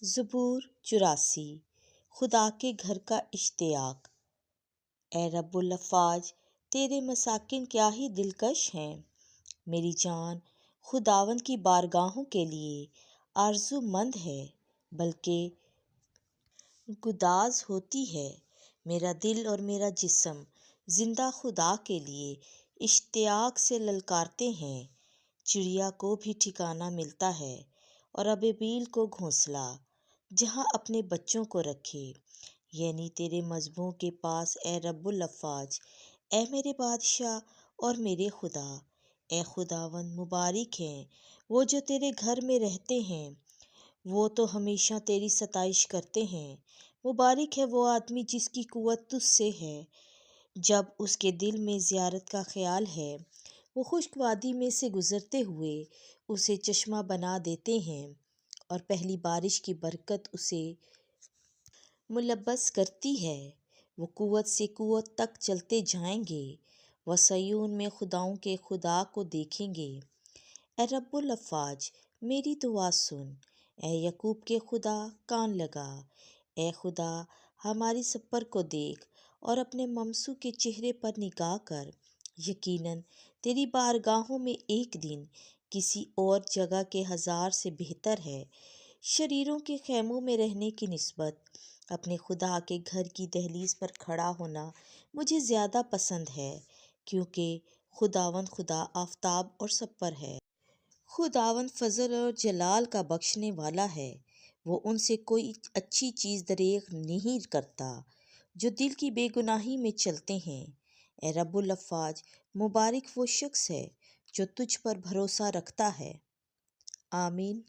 زبور 84 خدا کے گھر کا اشتیاق۔ اے رب الافواج، تیرے مساکن کیا ہی دلکش ہیں۔ میری جان خداوند کی بارگاہوں کے لیے آرزو مند ہے، بلکہ گداز ہوتی ہے۔ میرا دل اور میرا جسم زندہ خدا کے لیے اشتیاق سے للکارتے ہیں۔ چڑیا کو بھی ٹھکانہ ملتا ہے اور ابیبیل کو گھونسلہ، جہاں اپنے بچوں کو رکھے، یعنی تیرے مذبحوں کے پاس اے رب الافواج۔ اے میرے بادشاہ اور میرے خدا، اے خداوند، مبارک ہیں وہ جو تیرے گھر میں رہتے ہیں، وہ تو ہمیشہ تیری ستائش کرتے ہیں۔ مبارک ہے وہ آدمی جس کی قوت تجھ سے ہے، جب اس کے دل میں زیارت کا خیال ہے۔ وہ خشک وادی میں سے گزرتے ہوئے اسے چشمہ بنا دیتے ہیں، اور پہلی بارش کی برکت اسے ملبس کرتی ہے۔ وہ قوت سے قوت تک چلتے جائیں گے، وہ صیون میں خداؤں کے خدا کو دیکھیں گے۔ اے رب الافواج، میری دعا سن، اے یعقوب کے خدا کان لگا۔ اے خدا، ہماری سپر کو دیکھ اور اپنے ممسو کے چہرے پر نگاہ کر۔ یقیناً تیری بارگاہوں میں ایک دن کسی اور جگہ کے 1000 سے بہتر ہے۔ شریروں کے خیموں میں رہنے کی نسبت اپنے خدا کے گھر کی دہلیز پر کھڑا ہونا مجھے زیادہ پسند ہے، کیونکہ خداوند خدا آفتاب اور سپر ہے۔ خداوند فضل اور جلال کا بخشنے والا ہے، وہ ان سے کوئی اچھی چیز دریغ نہیں کرتا جو دل کی بے گناہی میں چلتے ہیں۔ اے رب الافواج، مبارک وہ شخص ہے جو تجھ پر بھروسہ رکھتا ہے۔ آمین۔